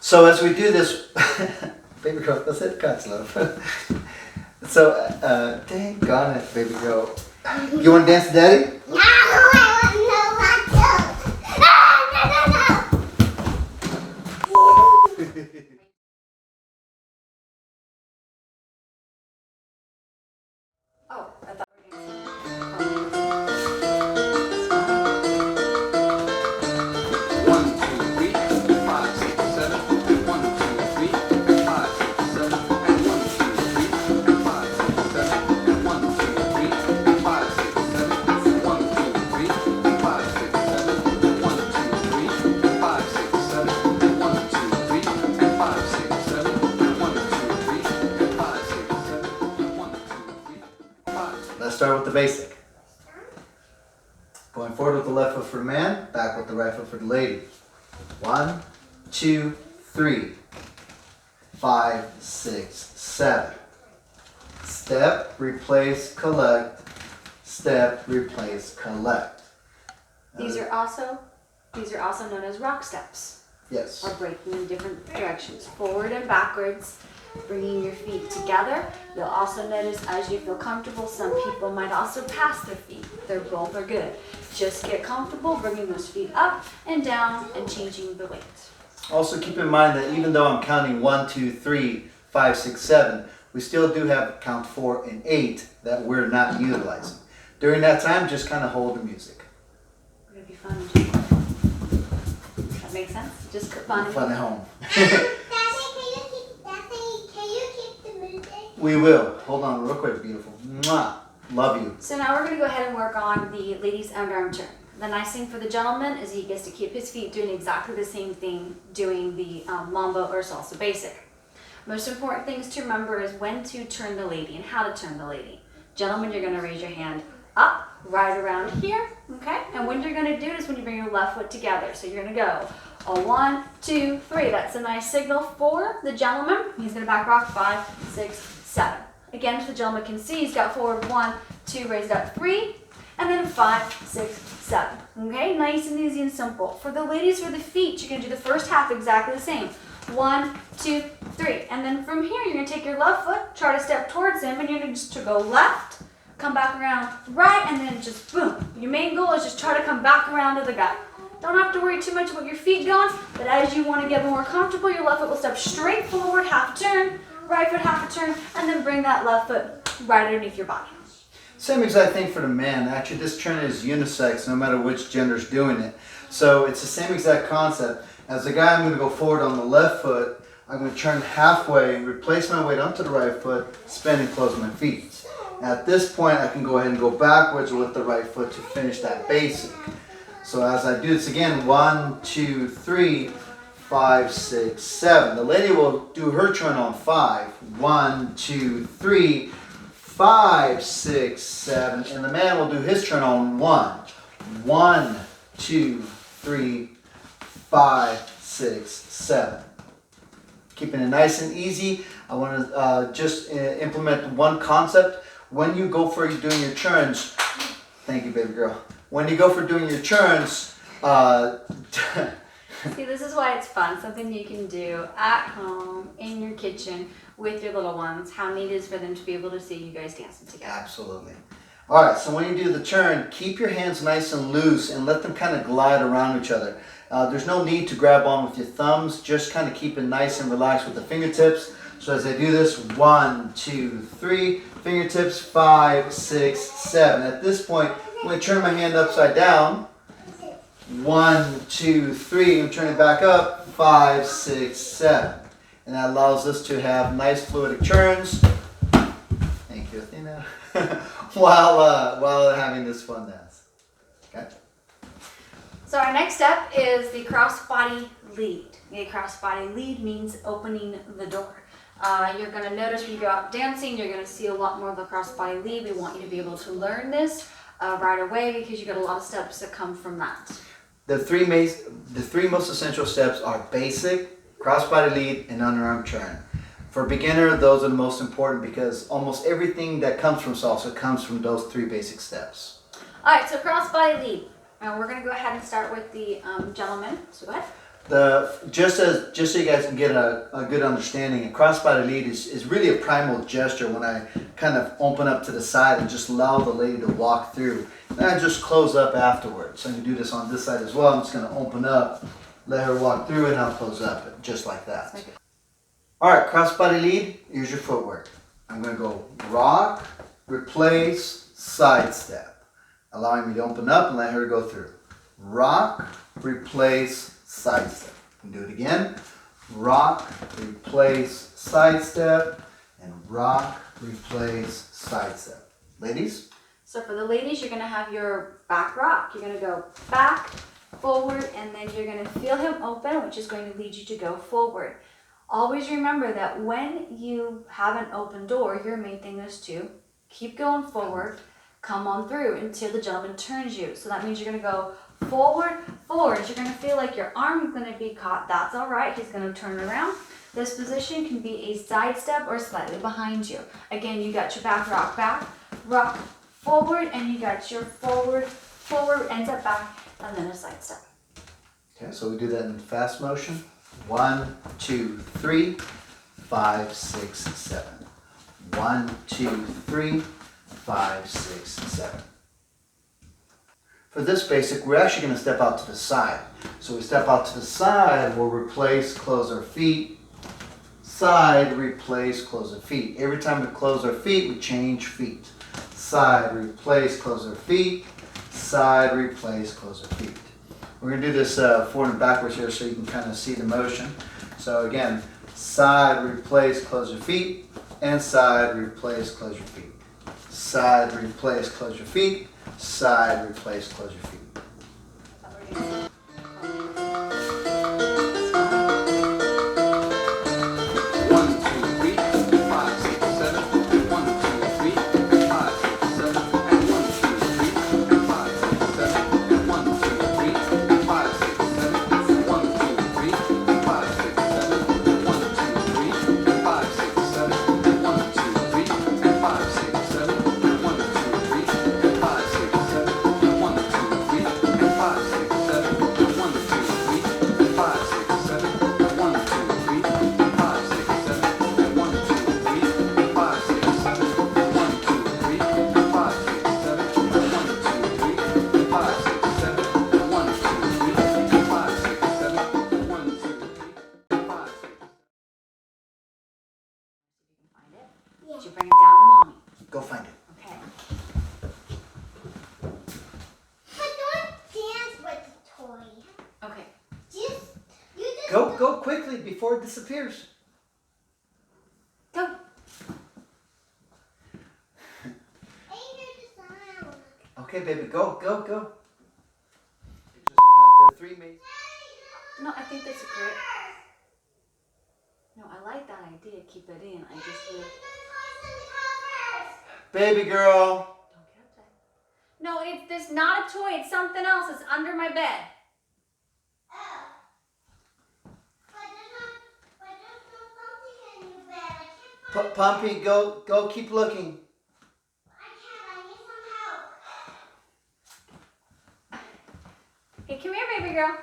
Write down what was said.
So as we do this, baby girl, that's it, cuts, love. So, dang on it, baby girl. You want to dance to daddy? No, I want to. Oh, I thought we were doing One, two, three, 5, 6, 7. 1, 2, 3, 5, 6, 7. And 1, 2, 3, 5, 6, 7. And 1, 2, 3, 5, 6, 7. 1, 2, 3, 5, 6, 7. 1, 2, 3, 5, 6, 7. 1, 2, 3, and 5, 6, 7. 1, 2, 3, and 5, 6, 7. 1, 2, 3, 5. Let's start with the basic. Going forward with the left foot for the man, back with the right foot for the lady. 1, 2, 3, 5, 6, 7. Step, replace, collect. Step, replace, collect. These are also known as rock steps, Yes. or breaking in different directions, forward and backwards, bringing your feet together. You'll also notice as you feel comfortable, some people might also pass their feet. They're both are good. Just get comfortable bringing those feet up and down and changing the weight. Also keep in mind that even though I'm counting 1, 2, 3, 5, 6, 7, we still do have count 4 and 8 that we're not utilizing. During that time, just kind of hold the music. It's gonna be fun. That makes sense? Just fun. Fun at home. Daddy, can you keep the music? We will. Hold on real quick, beautiful. Mwah. Love you. So now we're going to go ahead and work on the ladies' underarm turn. The nice thing for the gentleman is he gets to keep his feet doing exactly the same thing, doing the mambo or salsa basic. Most important things to remember is when to turn the lady and how to turn the lady. Gentlemen, you're going to raise your hand up, right around here, okay? And when you're going to do it is when you bring your left foot together. So you're going to go a 1, 2, 3. That's a nice signal for the gentleman. He's going to back rock 5, 6, 7. Again, so the gentleman can see, he's got forward 1, 2, raised up 3, and then 5, 6, 7. Okay, nice and easy and simple. For the ladies, for the feet, you're going to do the first half exactly the same. 1, 2, 3. And then from here, you're going to take your left foot, try to step towards him, and you're going to just to go left, come back around right, and then just boom. Your main goal is just try to come back around to the guy. Don't have to worry too much about your feet going, but as you want to get more comfortable, your left foot will step straight forward, half a turn, right foot half a turn, and then bring that left foot right underneath your body. Same exact thing for the man. Actually, this turn is unisex, no matter which gender's doing it. So it's the same exact concept. As the guy, I'm going to go forward on the left foot. I'm going to turn halfway, replace my weight onto the right foot, spin and close my feet. At this point, I can go ahead and go backwards with the right foot to finish that basic. So as I do this again, 1, 2, 3, 5, 6, 7. The lady will do her turn on 5. 1, 2, 3, 5, 6, 7. And the man will do his turn on 1. 1, 2, 3, 5, 6, 7. Keeping it nice and easy. I want to just implement one concept. When you go for doing your turns, thank you, baby girl. When you go for doing your turns, See, this is why it's fun. Something you can do at home, in your kitchen, with your little ones. How neat it is for them to be able to see you guys dancing together. Absolutely. All right, so when you do the turn, keep your hands nice and loose and let them kind of glide around each other. There's no need to grab on with your thumbs. Just kind of keep it nice and relaxed with the fingertips. So as I do this, 1, 2, 3, fingertips, 5, 6, 7. At this point, I'm going to turn my hand upside down. 1, 2, 3, and turn it back up. 5, 6, 7. And that allows us to have nice fluidic turns. Thank you, Athena. while having this fun dance. Okay. So our next step is the cross-body lead. The cross-body lead means opening the door. You're going to notice when you go out dancing, you're going to see a lot more of the cross-body lead. We want you to be able to learn this right away because you got a lot of steps that come from that. The three most essential steps are basic, cross-body lead, and underarm turn. For a beginner, those are the most important because almost everything that comes from salsa comes from those 3 basic steps. All right, so cross-body lead. Now we're going to go ahead and start with the gentleman. So go ahead. Just so you guys can get a good understanding, a crossbody lead is really a primal gesture when I kind of open up to the side and just allow the lady to walk through. And I just close up afterwards. So I can do this on this side as well. I'm just going to open up, let her walk through, and I'll close up just like that. All right, crossbody lead, here's your footwork. I'm going to go rock, replace, sidestep, allowing me to open up and let her go through. Rock, replace, sidestep. And do it again. Rock, replace, sidestep, and rock, replace, sidestep. Ladies? So for the ladies, you're gonna have your back rock. You're gonna go back, forward, and then you're gonna feel him open, which is going to lead you to go forward. Always remember that when you have an open door, your main thing is to keep going forward, come on through until the gentleman turns you. So that means you're gonna go forward, forward. You're gonna feel like your arm is gonna be caught. That's all right. He's gonna turn around. This position can be a side step or slightly behind you. Again, you got your back, rock, forward, and you got your forward, ends up back, and then a side step. Okay, so we do that in fast motion. 1, 2, 3, 5, 6, 7. 1, 2, 3, 5, 6, 7. For this basic, we're actually going to step out to the side. So we step out to the side, we'll replace, close our feet. Side, replace, close our feet. Every time we close our feet, we change feet. Side, replace, close our feet. Side, replace, close our feet. We're going to do this forward and backwards here so you can kind of see the motion. So again, side, replace, close your feet. And side, replace, close your feet. Side, replace, close your feet. Side, replace, close your feet. Did you bring it down to mommy? Go find it. Okay. But don't dance with the toy. Okay. You just Go quickly before it disappears. Go. I hear the sound. Okay, baby, go. There are 3 mates. No, I think that's great. No, I like that idea. Keep it in. I just really... Baby girl. Don't get upset. No, it's not a toy. It's something else. It's under my bed. Pumpy, go, keep looking. Hey, come here, baby girl.